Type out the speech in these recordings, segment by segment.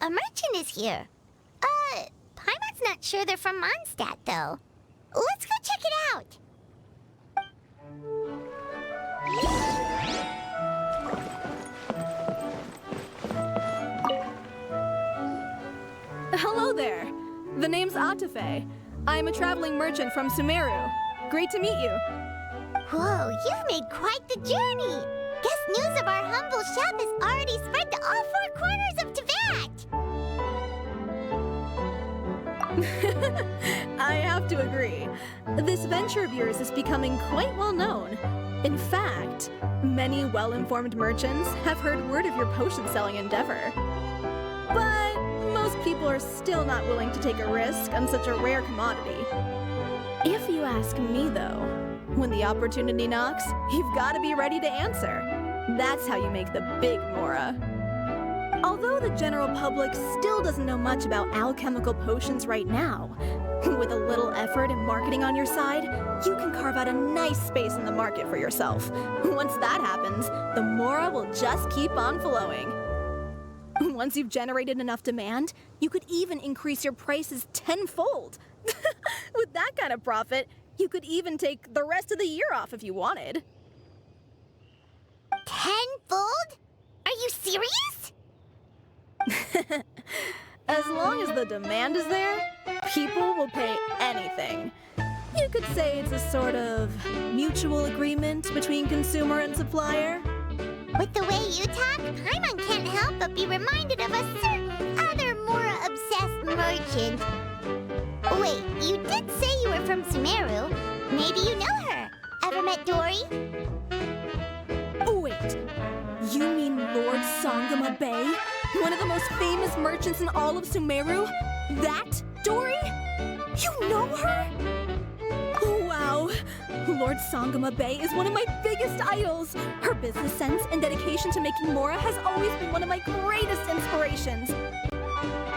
a merchant is here. Paimon's not sure they're from Mondstadt, though. Let's go check it out. Hello there. The name's Atafe. I'm a traveling merchant from Sumeru. Great to meet you. Whoa, you've made quite the journey. Guess news of our humble shop has already spread to all four corners of Teyvat. I have to agree. This venture of yours is becoming quite well known. In fact, many well-informed merchants have heard word of your potion selling endeavor. But most people are still not willing to take a risk on such a rare commodity. If you ask me, though, when the opportunity knocks, you've got to be ready to answer. That's how you make the big Mora. Although the general public still doesn't know much about alchemical potions right now, with a little effort and marketing on your side, you can carve out a nice space in the market for yourself. Once that happens, the Mora will just keep on flowing. Once you've generated enough demand, you could even increase your prices tenfold. With that kind of profit, you could even take the rest of the year off if you wanted. Tenfold? Are you serious? As long as the demand is there, people will pay anything. You could say it's a sort of mutual agreement between consumer and supplier. With the way you talk, Paimon can't help but be reminded of a certain other Mora-obsessed merchant. Wait, you did say you were from Sumeru. Maybe you know her. Ever met Dory? Oh, wait. You mean Lord Sangama Bay? One of the most famous merchants in all of Sumeru? That Dory? You know her? Oh, wow. Lord Sangama Bay is one of my biggest idols. Her business sense and dedication to making Mora has always been one of my greatest inspirations.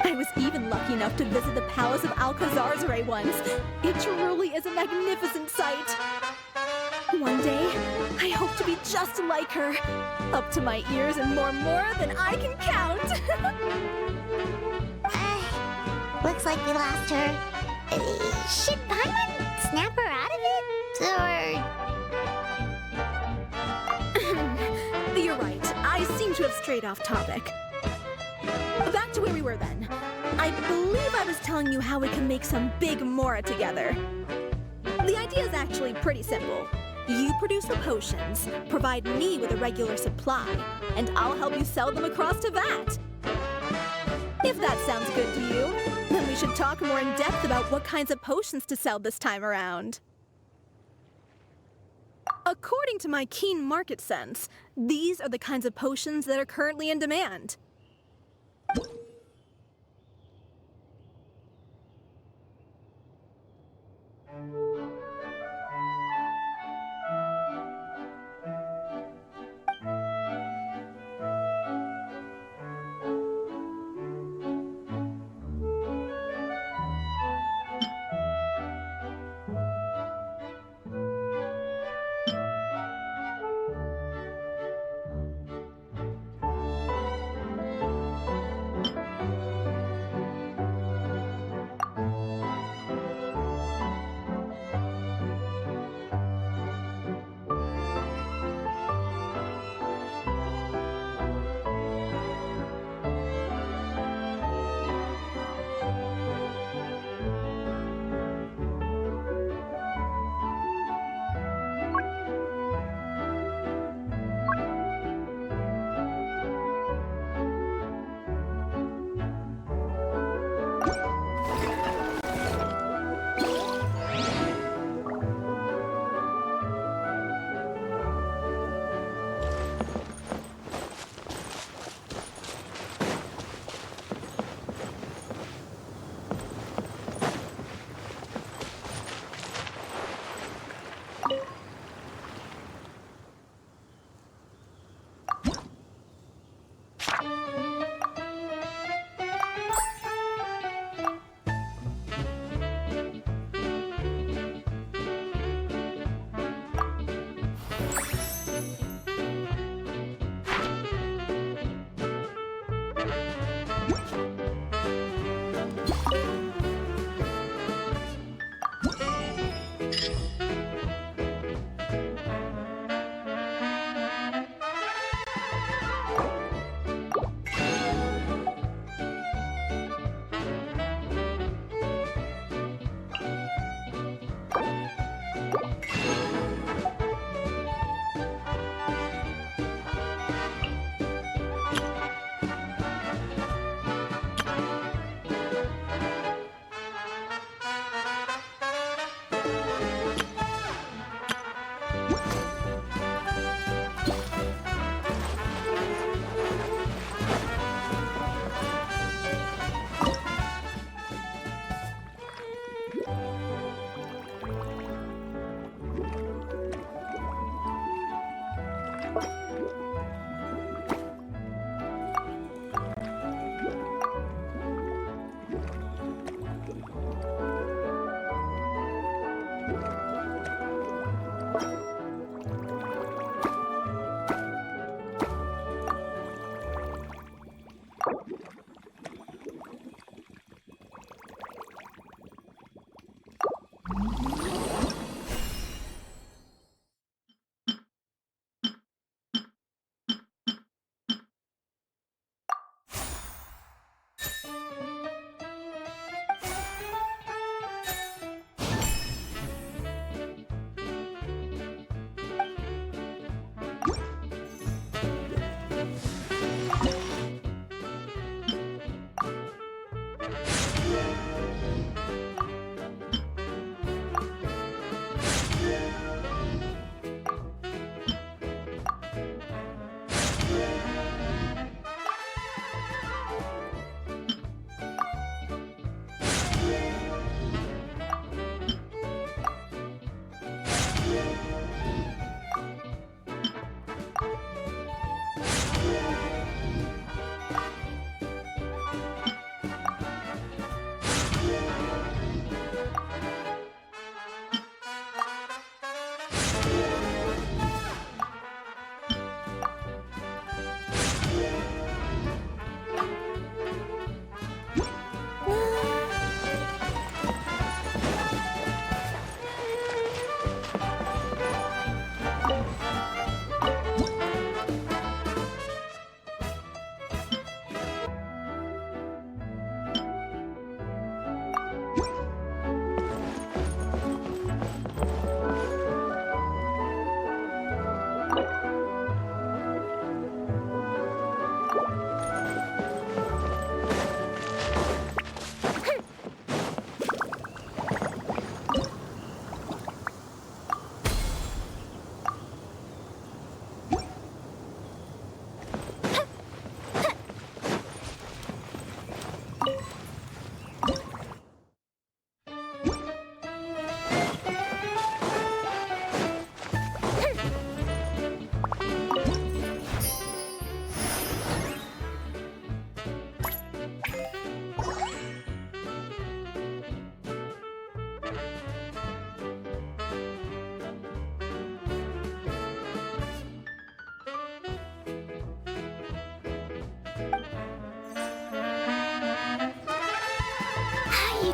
I was even lucky enough to visit the Palace of Alcazar's once. It truly is a magnificent sight. One day, I hope to be just like her. Up to my ears and more Mora than I can count. Looks like we lost her. Should Paimon snap her out of it? Or... You're right. I seem to have strayed off topic. Back to where we were then. I believe I was telling you how we can make some big Mora together. The idea is actually pretty simple. You produce the potions, provide me with a regular supply, and I'll help you sell them across Teyvat. If that sounds good to you, then we should talk more in depth about what kinds of potions to sell this time around. According to my keen market sense, these are the kinds of potions that are currently in demand.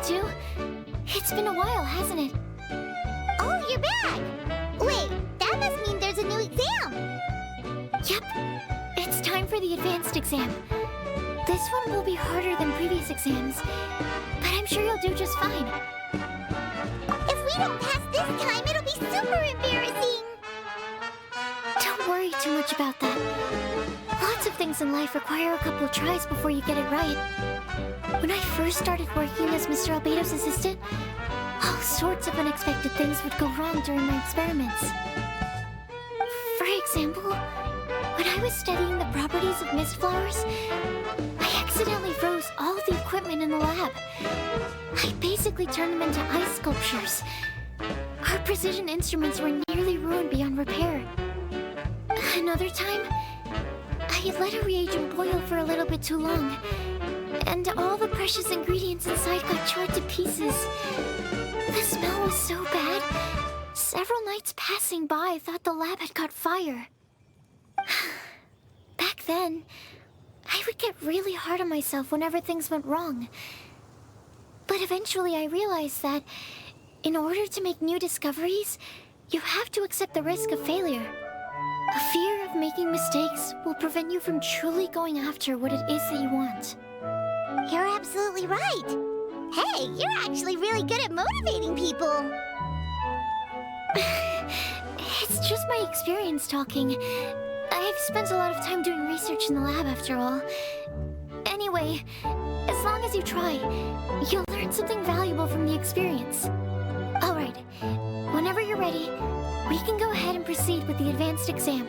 Two? It's been a while, hasn't it? Oh, you're back! Wait, that must mean there's a new exam! Yep, it's time for the advanced exam. This one will be harder than previous exams, but I'm sure you'll do just fine. If we don't pass this time, it'll be super embarrassing! Don't worry too much about that. Lots of things in life require a couple of tries before you get it right. When I first started working as Mr. Albedo's assistant, all sorts of unexpected things would go wrong during my experiments. For example, when I was studying the properties of mist flowers, I accidentally froze all the equipment in the lab. I basically turned them into ice sculptures. Our precision instruments were nearly ruined beyond repair. Another time, I let a reagent boil for a little bit too long, and all the precious ingredients inside got charred to pieces. The smell was so bad, several nights passing by thought the lab had caught fire. Back then, I would get really hard on myself whenever things went wrong. But eventually I realized that in order to make new discoveries, you have to accept the risk of failure. A fear of making mistakes will prevent you from truly going after what it is that you want. You're absolutely right. Hey, you're actually really good at motivating people. It's just my experience talking. I've spent a lot of time doing research in the lab after all. Anyway, as long as you try, you'll learn something valuable from the experience. Alright, whenever you're ready, we can go ahead and proceed with the advanced exam.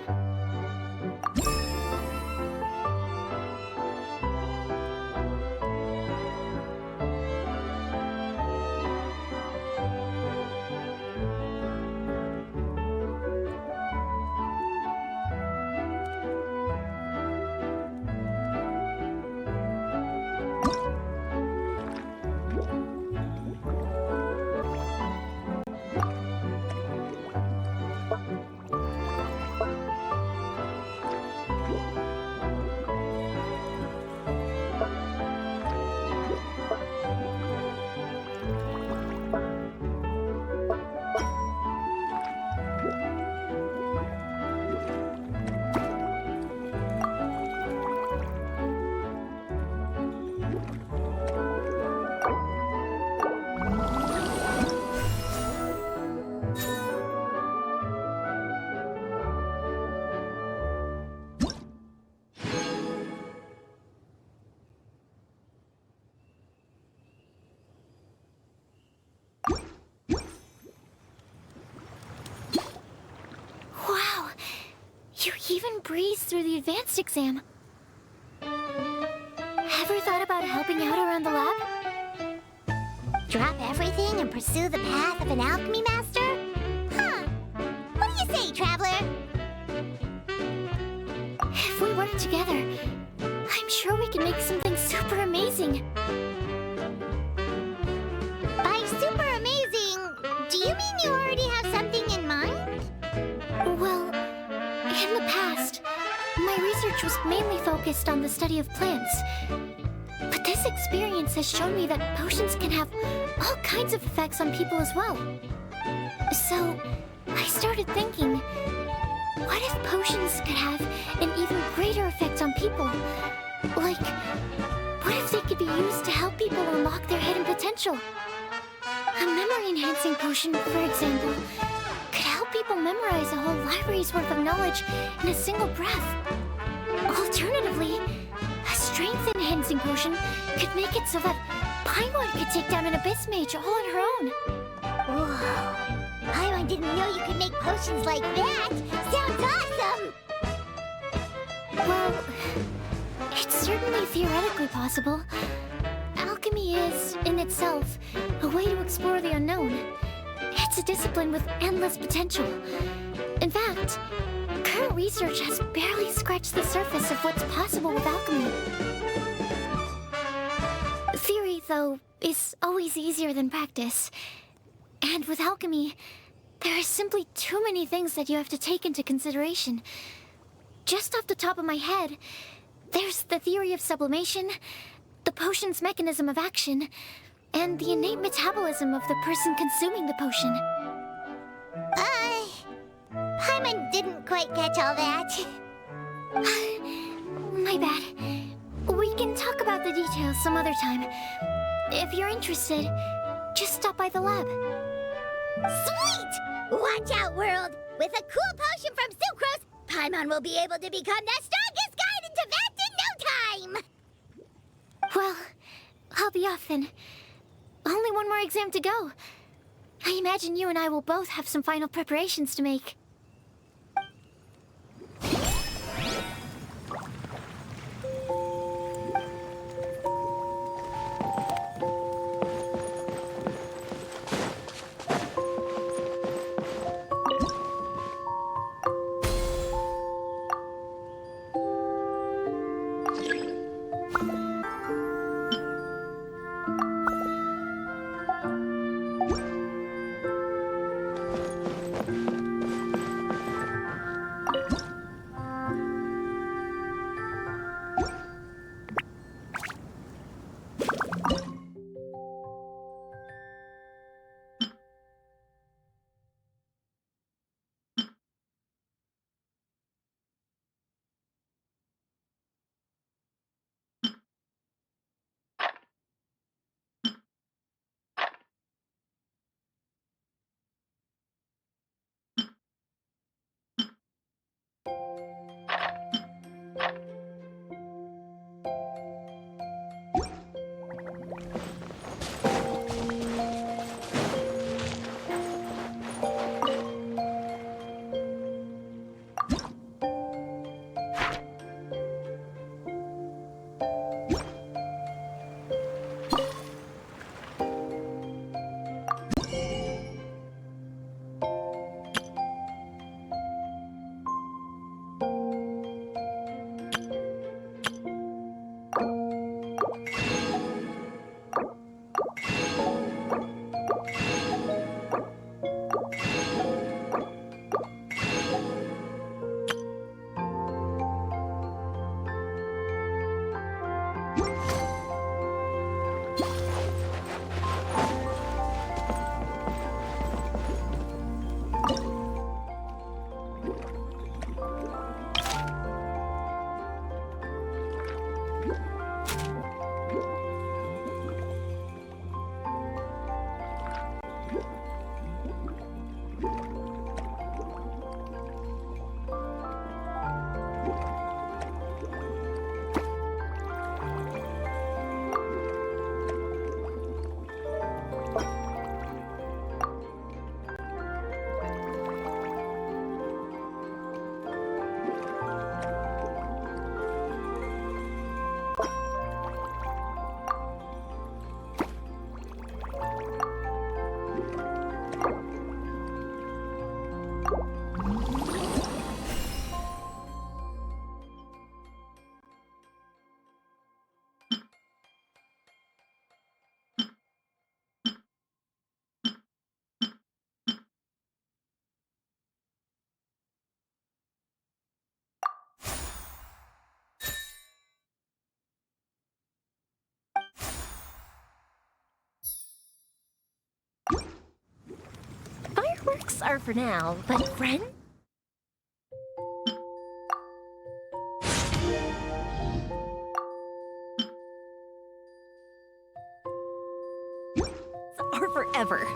Wow! You even breezed through the advanced exam. Ever thought about helping out around the lab? Drop everything and pursue the path of an alchemy master? Huh. What do you say, traveler? If we work together, I'm sure we can make something super amazing. By super amazing, do you mean you already have something in mind? Well, in the past, my research was mainly focused on the study of plants. But this experience has shown me that potions can have all kinds of effects on people as well. So, I started thinking, what if potions could have an even greater effect on people? Like, what if they could be used to help people unlock their hidden potential? A memory-enhancing potion, for example, could help people memorize a whole library's worth of knowledge in a single breath. Alternatively, a strength-enhancing potion could make it so that Paimon could take down an Abyss Mage all on her own. Whoa. Paimon didn't know you could make potions like that! Sounds awesome! Well, it's certainly theoretically possible. Alchemy is, in itself, a way to explore the unknown. It's a discipline with endless potential. In fact, current research has barely scratched the surface of what's possible with alchemy. Theory, though, is always easier than practice. And with alchemy, there are simply too many things that you have to take into consideration. Just off the top of my head, there's the theory of sublimation, the potion's mechanism of action, and the innate metabolism of the person consuming the potion. Paimon didn't quite catch all that. My bad. We can talk about the details some other time. If you're interested, just stop by the lab. Sweet! Watch out, world! With a cool potion from Sucrose, Paimon will be able to become the strongest guide into Vect in no time! Well, I'll be off then. Only one more exam to go. I imagine you and I will both have some final preparations to make. are for now, but friends are forever.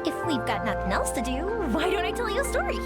If we've got nothing else to do, why don't I tell you a story?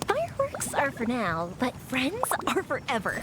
Fireworks are for now, but friends are forever.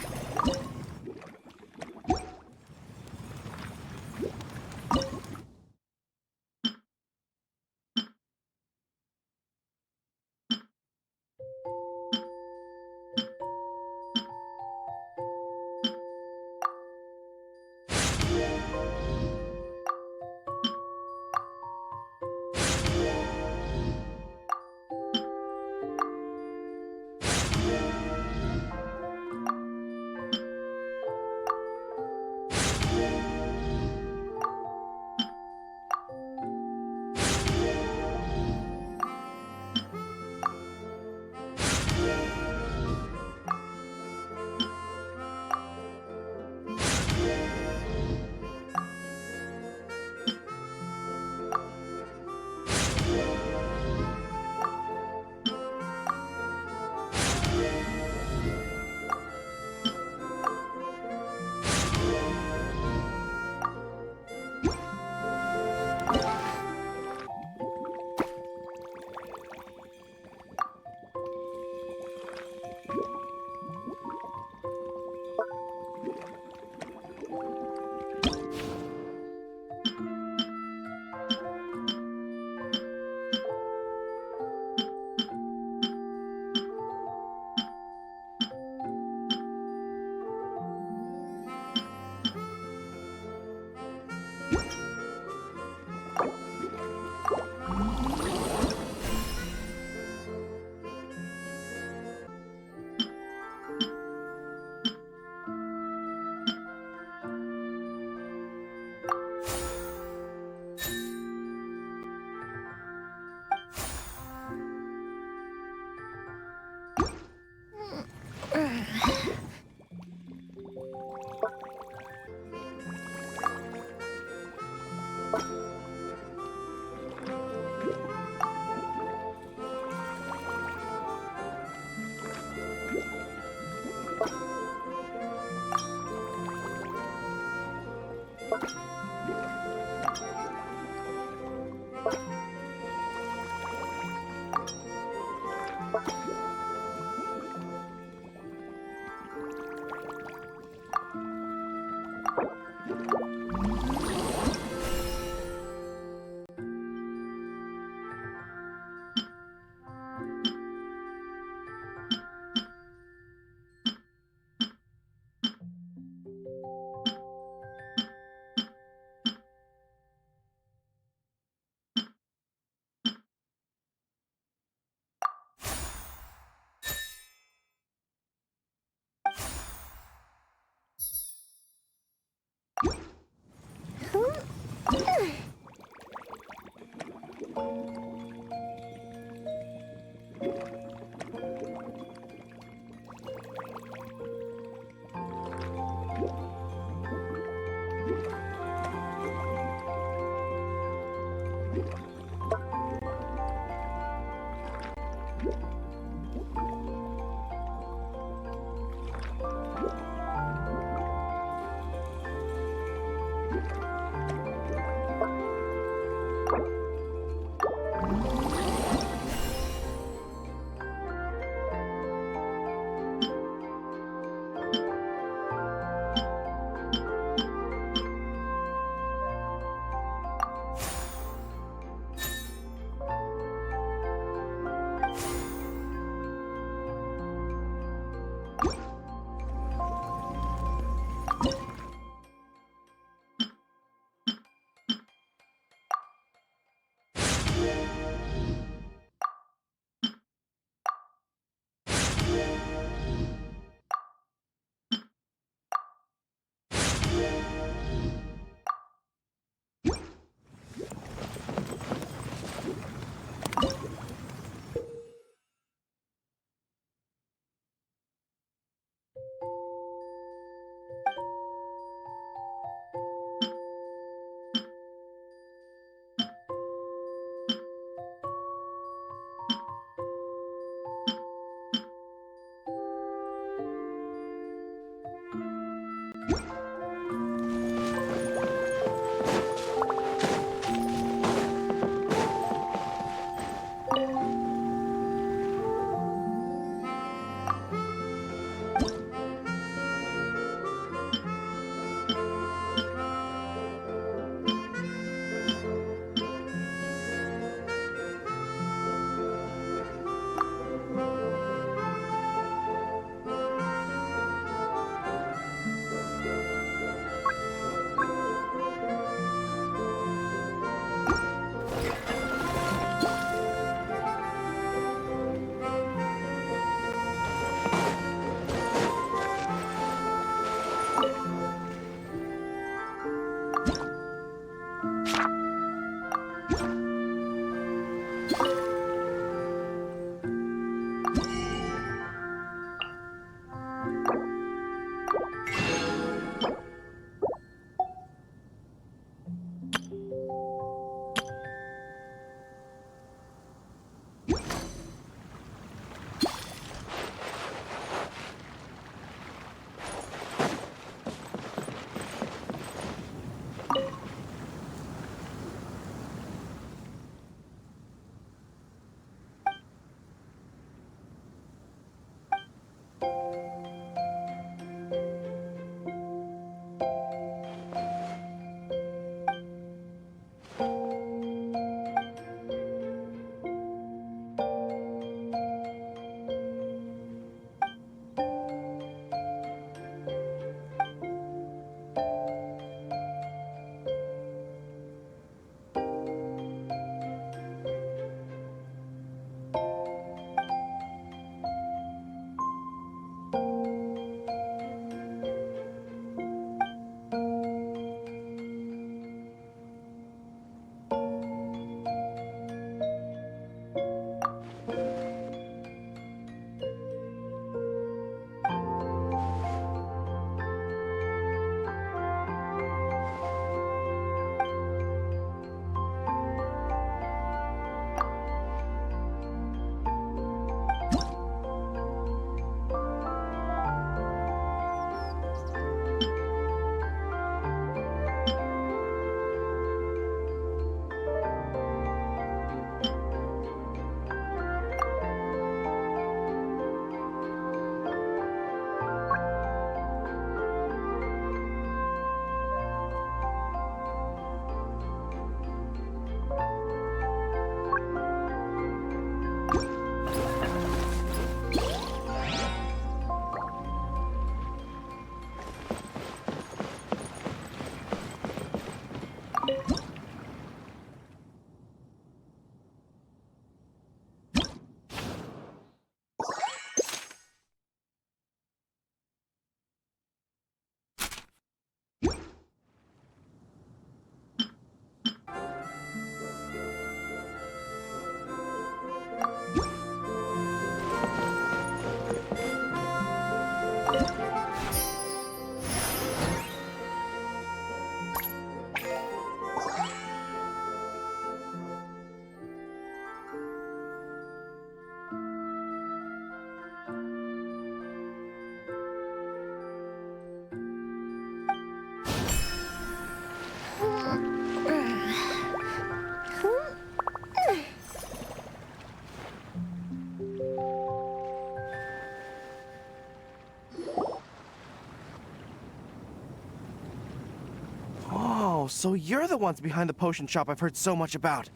Oh, so you're the ones behind the potion shop I've heard so much about.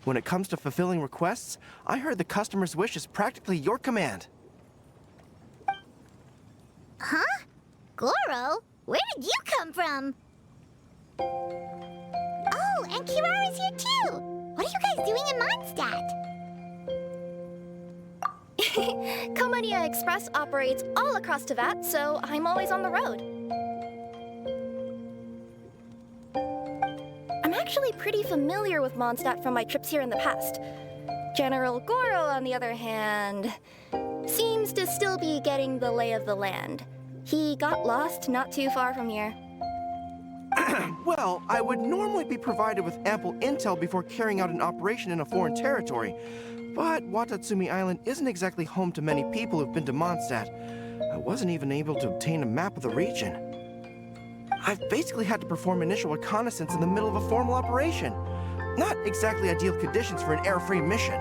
When it comes to fulfilling requests, I heard the customer's wish is practically your command. Huh? Goro? Where did you come from? Oh, and Kirara's here too! What are you guys doing in Mondstadt? Komodia Express operates all across Teyvat, so I'm always on the road. I'm actually pretty familiar with Mondstadt from my trips here in the past. General Goro, on the other hand, seems to still be getting the lay of the land. He got lost not too far from here. Well, I would normally be provided with ample intel before carrying out an operation in a foreign territory. But Watatsumi Island isn't exactly home to many people who've been to Mondstadt. I wasn't even able to obtain a map of the region. I've basically had to perform initial reconnaissance in the middle of a formal operation. Not exactly ideal conditions for an air-free mission.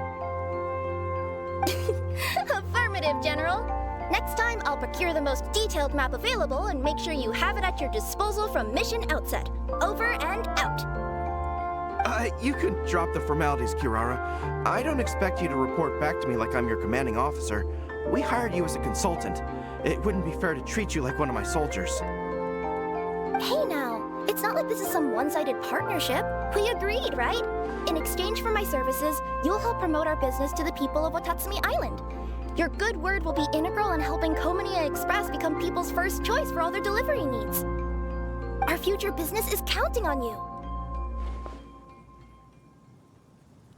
Affirmative, General. Next time, I'll procure the most detailed map available and make sure you have it at your disposal from mission outset. Over and out. You can drop the formalities, Kirara. I don't expect you to report back to me like I'm your commanding officer. We hired you as a consultant. It wouldn't be fair to treat you like one of my soldiers. Hey now, it's not like this is some one-sided partnership. We agreed, right? In exchange for my services, you'll help promote our business to the people of Watatsumi Island. Your good word will be integral in helping Komodia Express become people's first choice for all their delivery needs. Our future business is counting on you.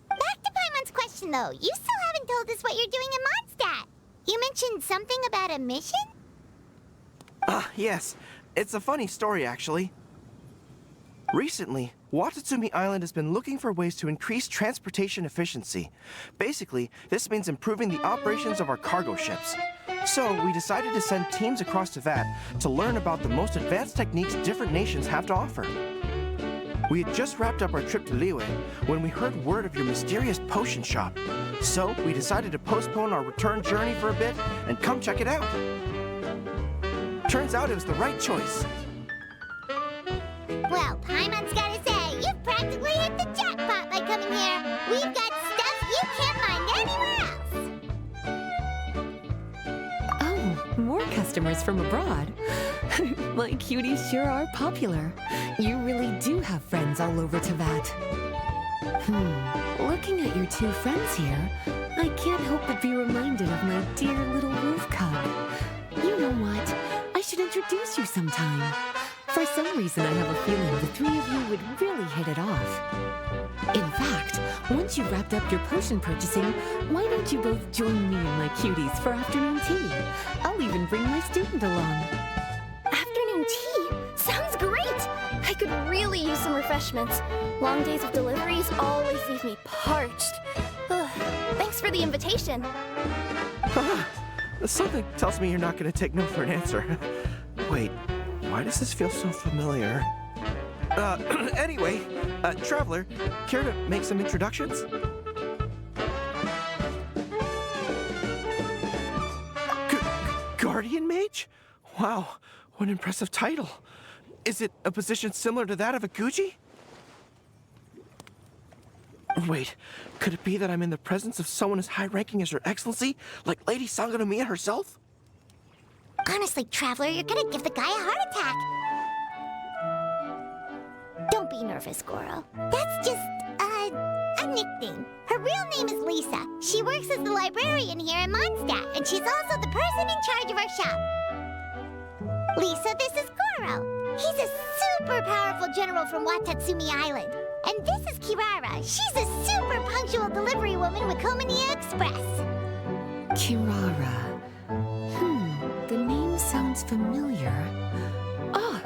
Back to Paimon's question though, you still haven't told us what you're doing in Mondstadt. You mentioned something about a mission? Yes. It's a funny story, actually. Recently, Watatsumi Island has been looking for ways to increase transportation efficiency. Basically, this means improving the operations of our cargo ships. So, we decided to send teams across Teyvat to learn about the most advanced techniques different nations have to offer. We had just wrapped up our trip to Liyue when we heard word of your mysterious potion shop. So, we decided to postpone our return journey for a bit and come check it out. Turns out it was the right choice. Well, Paimon's gotta say, you've practically hit the jackpot by coming here. We've got stuff you can't find anywhere else. Oh, more customers from abroad. My cuties sure are popular. You really do have friends all over Teyvat. Looking at your two friends here, I can't help but be reminded of my dear little wolf cub. You know what? I should introduce you sometime. For some reason, I have a feeling the three of you would really hit it off. In fact, once you've wrapped up your potion purchasing, why don't you both join me and my cuties for afternoon tea? I'll even bring my student along. Afternoon tea? Sounds great! I could really use some refreshments. Long days of deliveries always leave me parched. Ugh. Thanks for the invitation. Something tells me you're not going to take no for an answer. Wait, why does this feel so familiar? Anyway, Traveler, care to make some introductions? Guardian Mage? Wow, what an impressive title. Is it a position similar to that of a Guji? Wait, could it be that I'm in the presence of someone as high-ranking as Her Excellency, like Lady Sangonomiya herself? Honestly, Traveler, you're gonna give the guy a heart attack. Don't be nervous, Goro. That's just, a nickname. Her real name is Lisa. She works as the librarian here in Mondstadt, and she's also the person in charge of our shop. Lisa, this is Goro. He's a super powerful general from Watatsumi Island. And this is Kirara. She's a super punctual delivery woman with Komodia Express. Kirara. The name sounds familiar. Ah,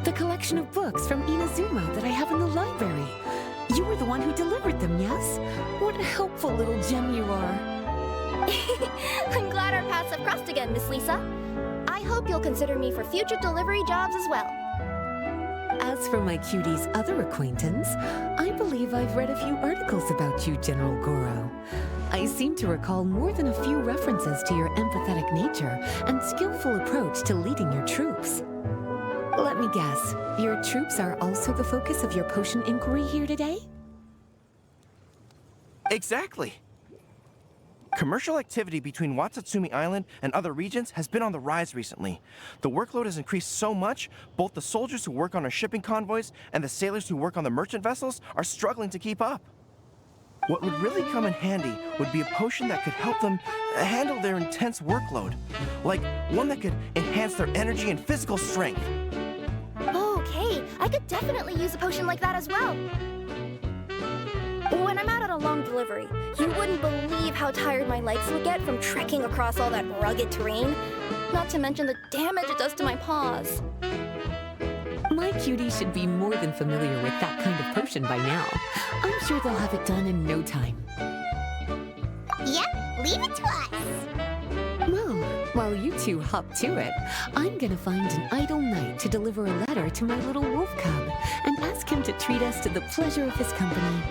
the collection of books from Inazuma that I have in the library. You were the one who delivered them, yes? What a helpful little gem you are. I'm glad our paths have crossed again, Miss Lisa. I hope you'll consider me for future delivery jobs as well. As for my cutie's other acquaintance, I believe I've read a few articles about you, General Goro. I seem to recall more than a few references to your empathetic nature and skillful approach to leading your troops. Let me guess, you're our troops are also the focus of your potion inquiry here today? Exactly. Commercial activity between Watatsumi Island and other regions has been on the rise recently. The workload has increased so much, both the soldiers who work on our shipping convoys and the sailors who work on the merchant vessels are struggling to keep up. What would really come in handy would be a potion that could help them handle their intense workload. Like one that could enhance their energy and physical strength. Okay, I could definitely use a potion like that as well. When I'm out on a long delivery, you wouldn't believe how tired my legs would get from trekking across all that rugged terrain. Not to mention the damage it does to my paws. My cuties should be more than familiar with that kind of potion by now. I'm sure they'll have it done in no time. Yep, leave it to us. Well, while you two hop to it, I'm gonna find an idle knight to deliver a letter to my little wolf cub and ask him to treat us to the pleasure of his company.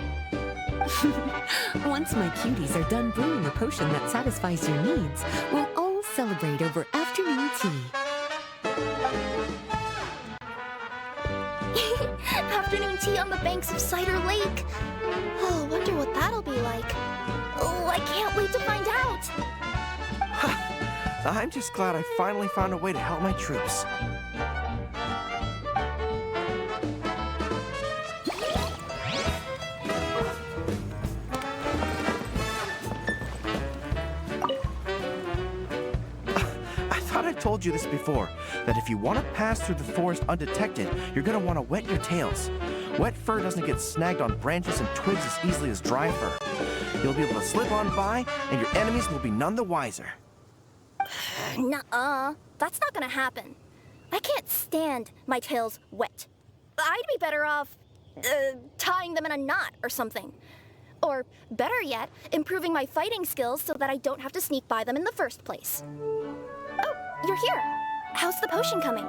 Once my cuties are done brewing a potion that satisfies your needs, we'll all celebrate over afternoon tea. Afternoon tea on the banks of Cider Lake. Oh, wonder what that'll be like. Oh, I can't wait to find out. I'm just glad I finally found a way to help my troops. I told you this before, that if you want to pass through the forest undetected, you're going to want to wet your tails. Wet fur doesn't get snagged on branches and twigs as easily as dry fur. You'll be able to slip on by, and your enemies will be none the wiser. Nuh-uh. That's not gonna happen. I can't stand my tails wet. I'd be better off, tying them in a knot or something. Or, better yet, improving my fighting skills so that I don't have to sneak by them in the first place. Oh, you're here. How's the potion coming?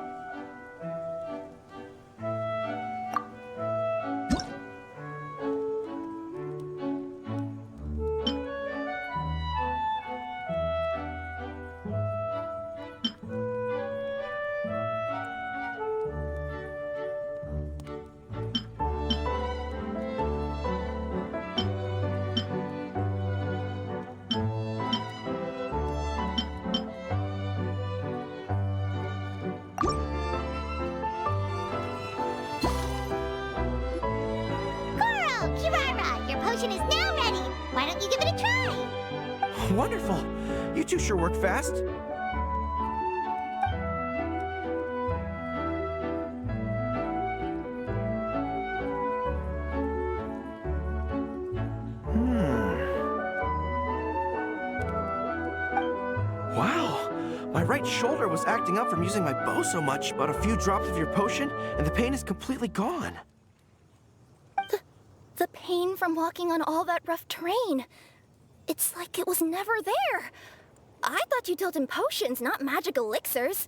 Is now ready. Why don't you give it a try? Wonderful. You two sure work fast. Wow. My right shoulder was acting up from using my bow so much, but a few drops of your potion, and the pain is completely gone. The pain from walking on all that rough terrain. It's like it was never there. I thought you dealt in potions, not magic elixirs.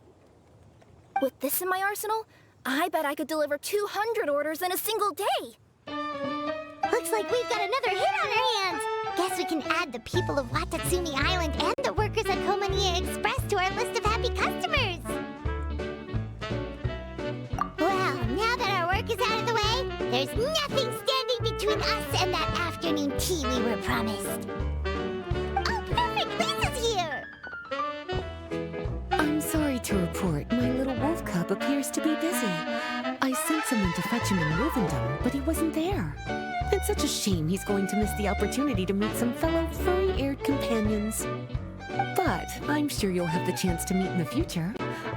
With this in my arsenal, I bet I could deliver 200 orders in a single day. Looks like we've got another hit on our hands. Guess we can add the people of Watatsumi Island and the workers at Komaniya Express to our list of happy customers. Well, now that our work is out of the way, there's nothing standing between us and that afternoon tea we were promised. Oh, perfect! Lisa's here! I'm sorry to report, my little wolf cub appears to be busy. I sent someone to fetch him in Evento, but he wasn't there. It's such a shame he's going to miss the opportunity to meet some fellow furry-eared companions. But I'm sure you'll have the chance to meet in the future.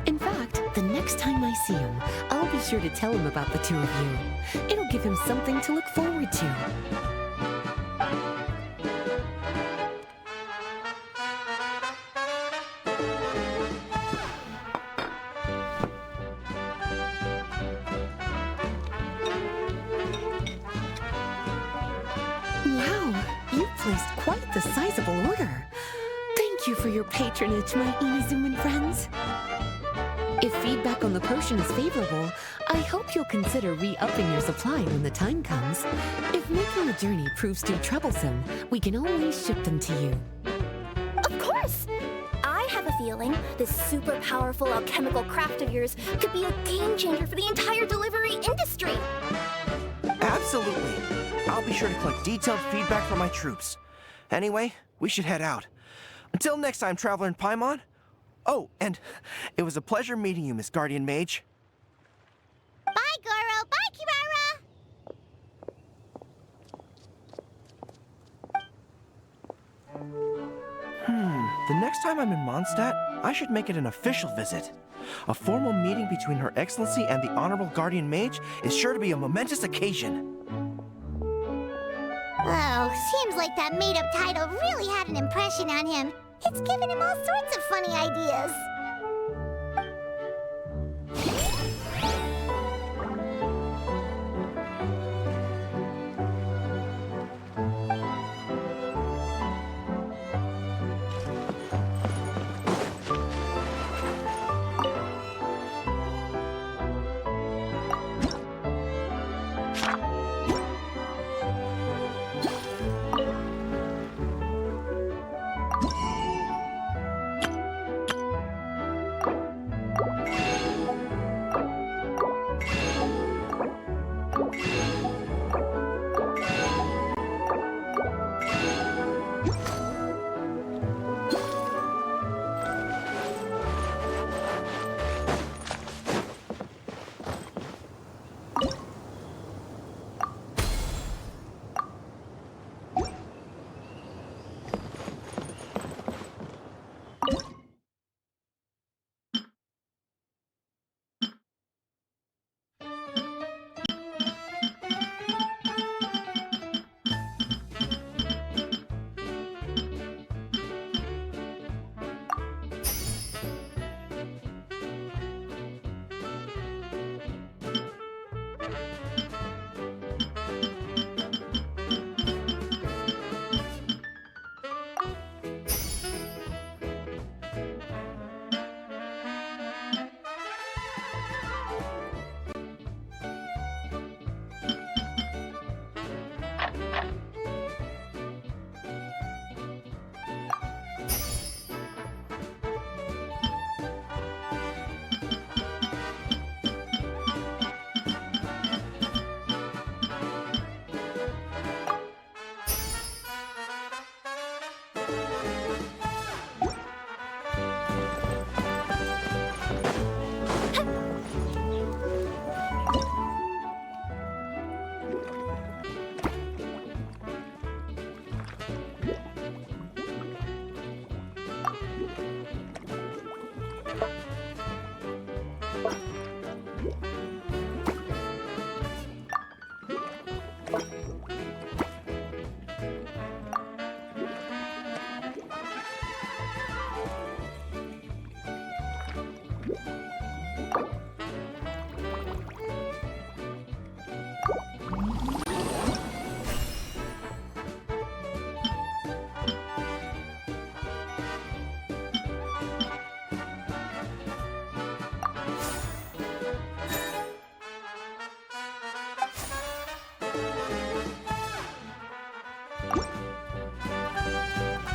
In fact, the next time I see him, I'll be sure to tell him about the two of you. It'll give him something to look forward to. Wow, you placed quite the sizable order. Thank you for your patronage, my Inazuman friends. If feedback on the potion is favorable, I hope you'll consider re-upping your supply when the time comes. If making the journey proves too troublesome, we can always ship them to you. Of course! I have a feeling. This super powerful alchemical craft of yours could be a game changer for the entire delivery industry. Absolutely. I'll be sure to collect detailed feedback from my troops. Anyway, we should head out. Until next time, Traveler in Paimon. Oh, and it was a pleasure meeting you, Miss Guardian Mage. Bye, Goro. Bye, Kirara. The next time I'm in Mondstadt, I should make it an official visit. A formal meeting between Her Excellency and the Honorable Guardian Mage is sure to be a momentous occasion. Oh, seems like that made-up title really had an impression on him. It's given him all sorts of funny ideas.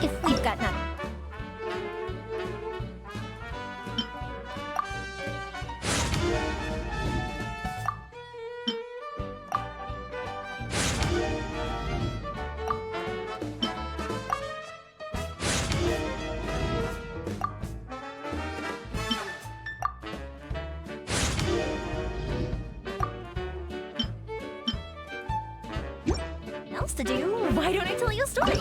If we've got none. Else to do, why don't I tell you a story?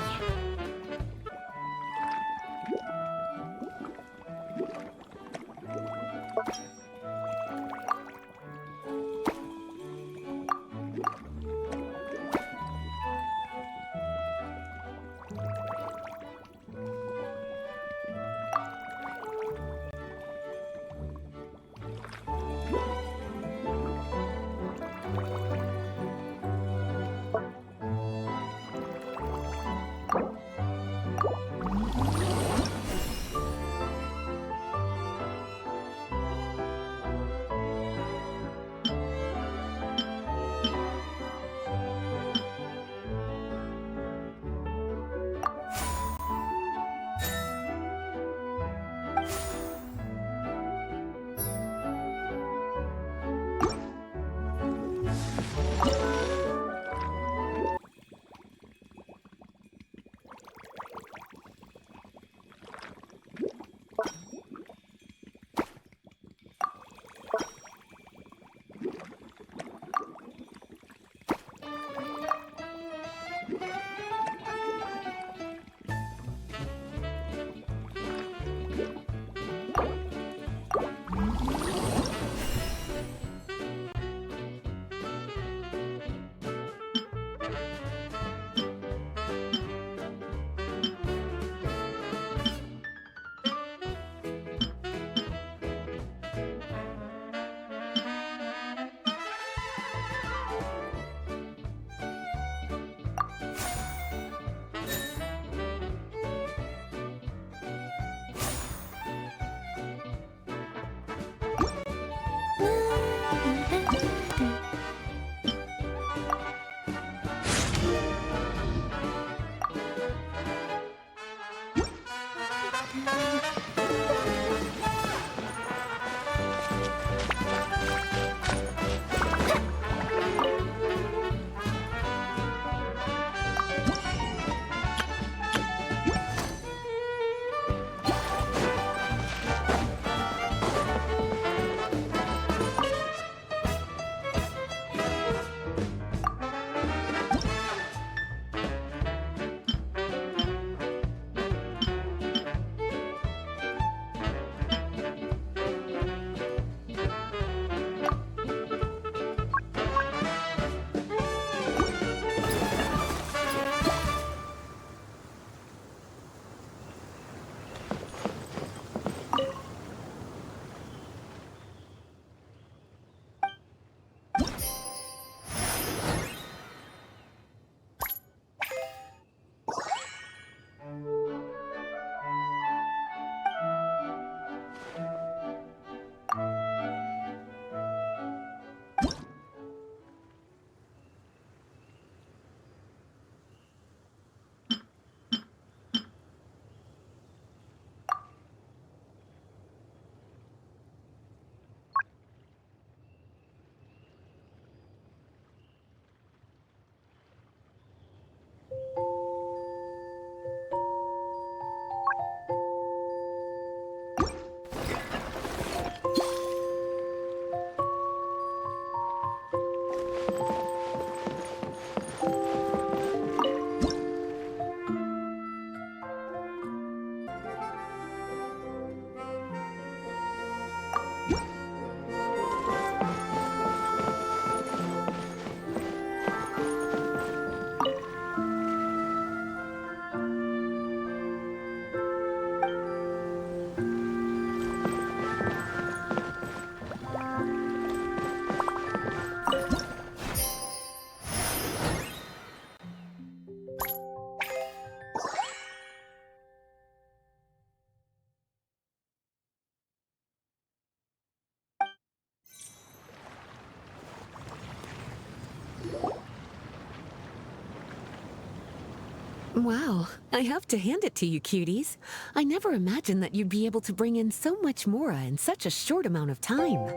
Wow, I have to hand it to you, cuties. I never imagined that you'd be able to bring in so much mora in such a short amount of time.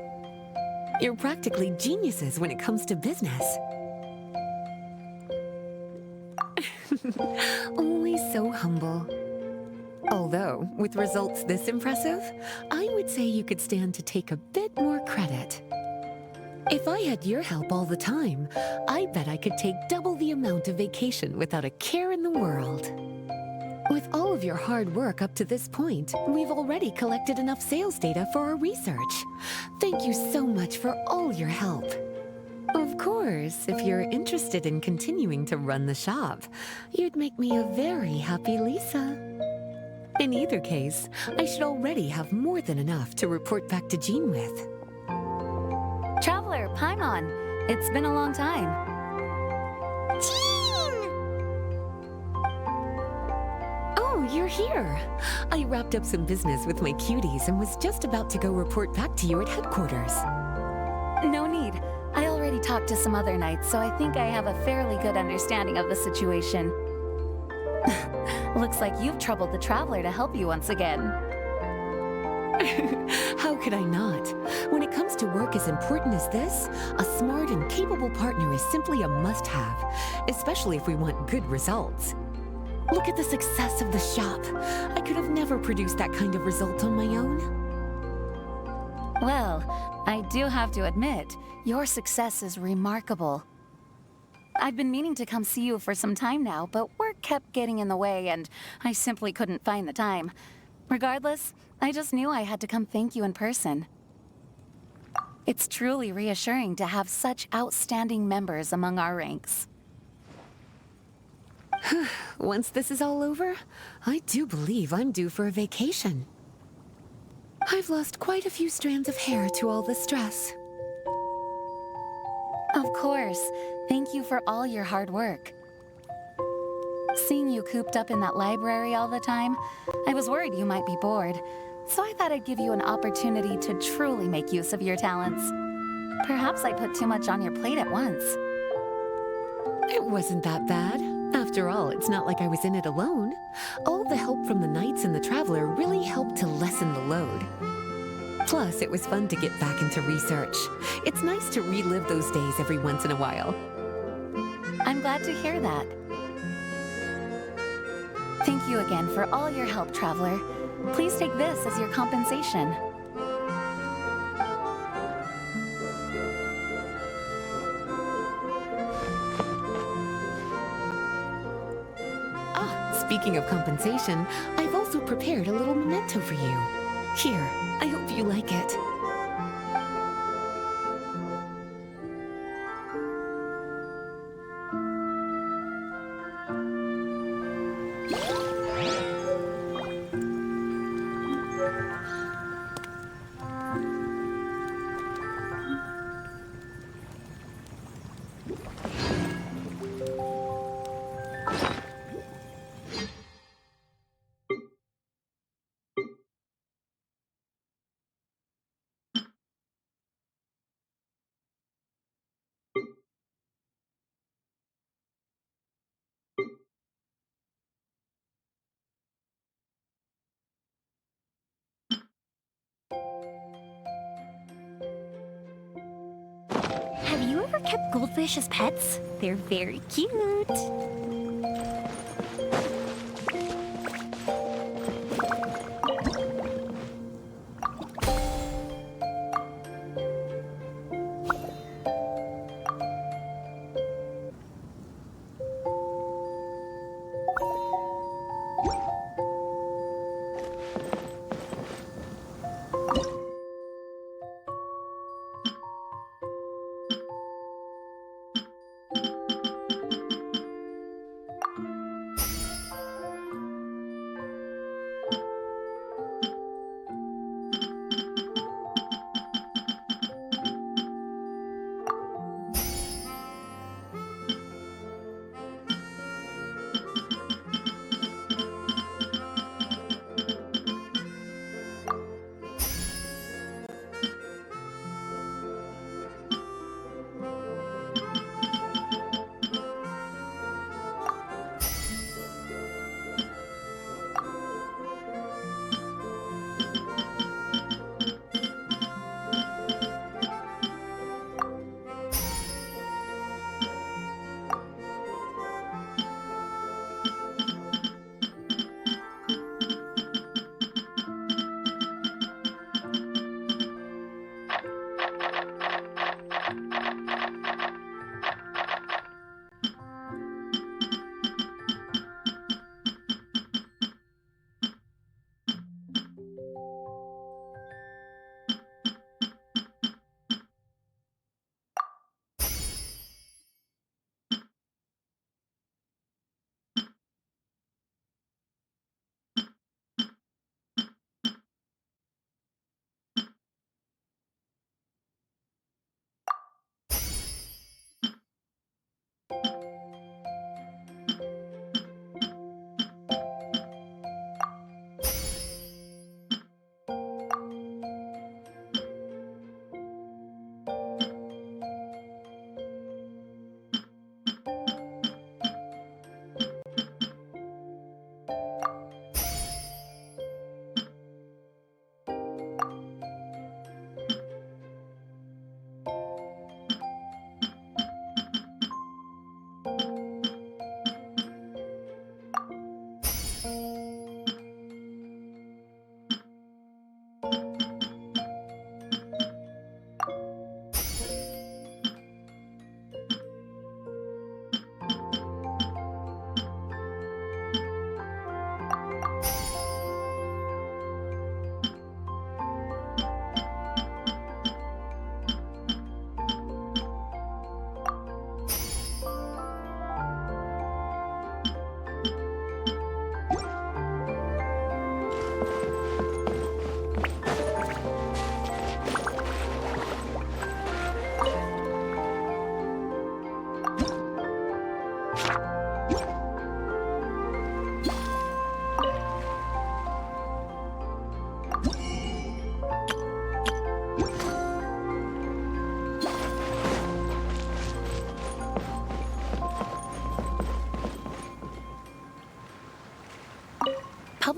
You're practically geniuses when it comes to business. Only so humble. Although, with results this impressive, I would say you could stand to take a bit more credit. If I had your help all the time, I bet I could take double the amount of vacation without a care in the world. With all of your hard work up to this point, we've already collected enough sales data for our research. Thank you so much for all your help. Of course, if you're interested in continuing to run the shop, you'd make me a very happy Lisa. In either case, I should already have more than enough to report back to Jean with. Traveler, Paimon, it's been a long time. Jean! Oh, you're here. I wrapped up some business with my cuties and was just about to go report back to you at headquarters. No need. I already talked to some other knights, so I think I have a fairly good understanding of the situation. Looks like you've troubled the Traveler to help you once again. How could I not? When it comes to work as important as this, a smart and capable partner is simply a must-have, especially if we want good results. Look at the success of the shop. I could have never produced that kind of result on my own. Well, I do have to admit, your success is remarkable. I've been meaning to come see you for some time now, but work kept getting in the way and I simply couldn't find the time. Regardless, I just knew I had to come thank you in person. It's truly reassuring to have such outstanding members among our ranks. Once this is all over, I do believe I'm due for a vacation. I've lost quite a few strands of hair to all the stress. Of course. Thank you for all your hard work. Seeing you cooped up in that library all the time, I was worried you might be bored. So I thought I'd give you an opportunity to truly make use of your talents. Perhaps I put too much on your plate at once. It wasn't that bad. After all, it's not like I was in it alone. All the help from the Knights and the Traveler really helped to lessen the load. Plus, it was fun to get back into research. It's nice to relive those days every once in a while. I'm glad to hear that. Thank you again for all your help, Traveler. Please take this as your compensation. Speaking of compensation, I've also prepared a little memento for you. Here, I hope you like it. Have you ever kept goldfish as pets? They're very cute.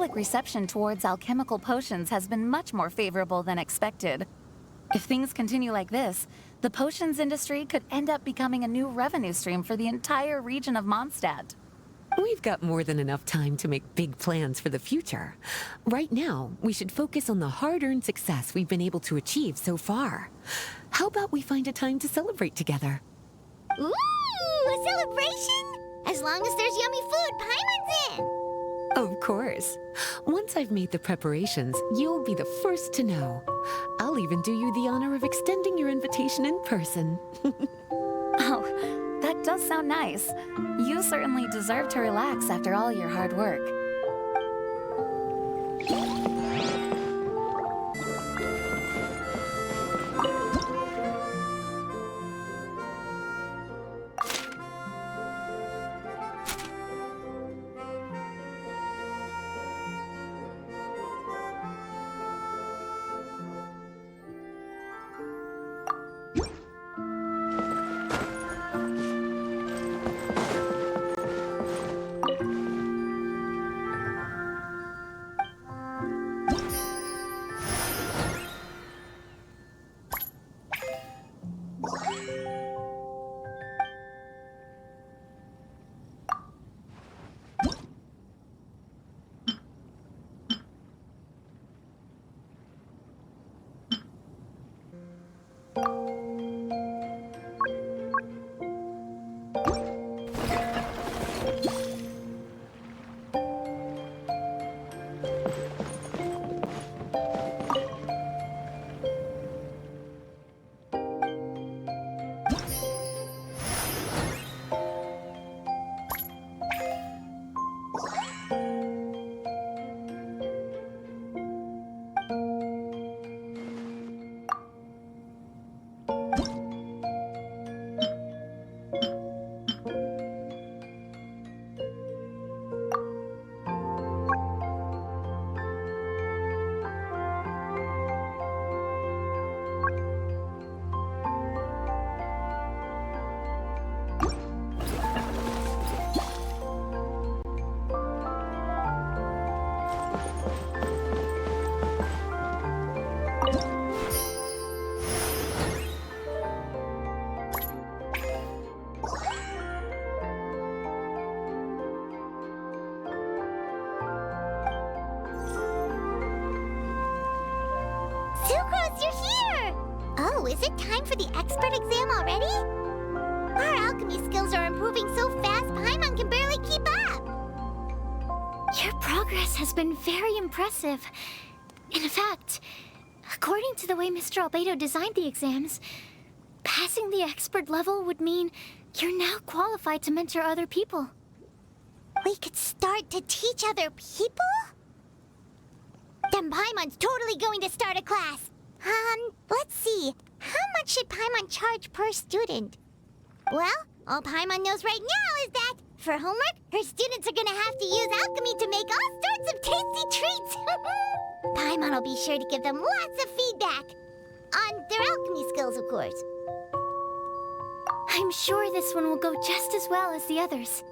public reception towards alchemical potions has been much more favorable than expected. If things continue like this, the potions industry could end up becoming a new revenue stream for the entire region of Mondstadt. We've got more than enough time to make big plans for the future. Right now, we should focus on the hard-earned success we've been able to achieve so far. How about we find a time to celebrate together? Ooh, a celebration? As long as there's yummy food, Paimon's in. Of course. Once I've made the preparations, you'll be the first to know. I'll even do you the honor of extending your invitation in person. Oh, that does sound nice. You certainly deserve to relax after all your hard work. Sucrose, you're here! Oh, is it time for the expert exam already? Our alchemy skills are improving so fast, Paimon can barely keep up! Your progress has been very impressive. In fact, according to the way Mr. Albedo designed the exams, passing the expert level would mean you're now qualified to mentor other people. We could start to teach other people? Then Paimon's totally going to start a class. Let's see. How much should Paimon charge per student? Well, all Paimon knows right now is that, for homework, her students are gonna have to use alchemy to make all sorts of tasty treats. Paimon will be sure to give them lots of feedback. On their alchemy skills, of course. I'm sure this one will go just as well as the others.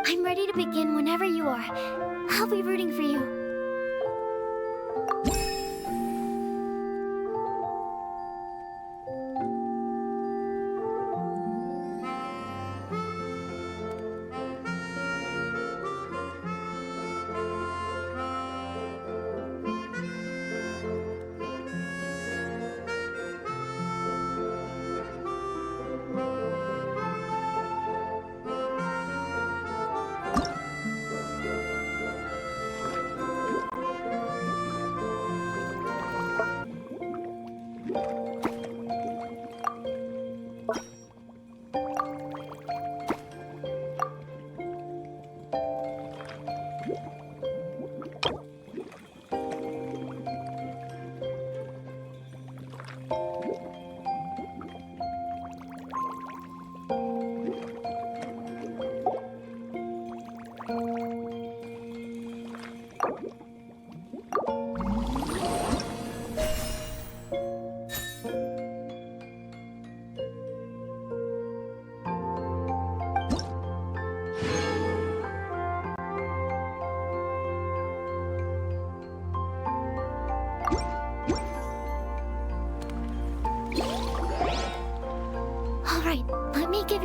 I'm ready to begin whenever you are. I'll be rooting for you.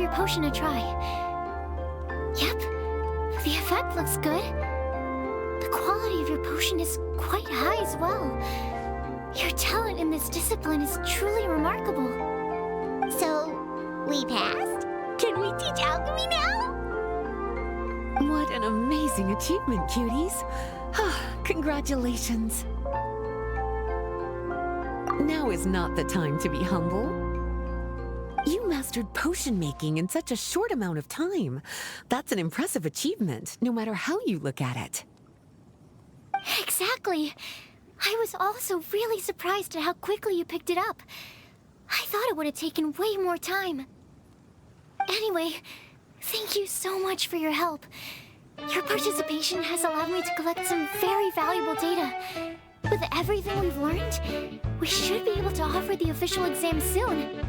your potion a try. Yep, the effect looks good. The quality of your potion is quite high as well. Your talent in this discipline is truly remarkable. So, we passed? Can we teach alchemy now? What an amazing achievement, cuties. Congratulations. Now is not the time to be humble. You mastered potion making in such a short amount of time. That's an impressive achievement, no matter how you look at it. Exactly. I was also really surprised at how quickly you picked it up. I thought it would have taken way more time. Anyway, thank you so much for your help. Your participation has allowed me to collect some very valuable data. With everything we've learned, we should be able to offer the official exam soon.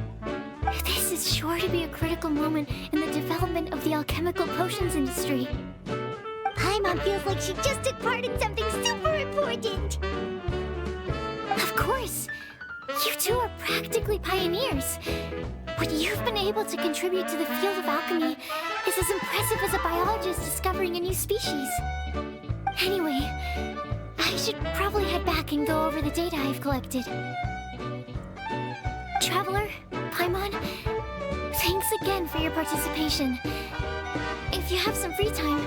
This is sure to be a critical moment in the development of the alchemical potions industry. Paimon feels like she just took part in something super important. Of course. You two are practically pioneers. What you've been able to contribute to the field of alchemy is as impressive as a biologist discovering a new species. Anyway, I should probably head back and go over the data I've collected. Traveler, Paimon, thanks again for your participation. If you have some free time,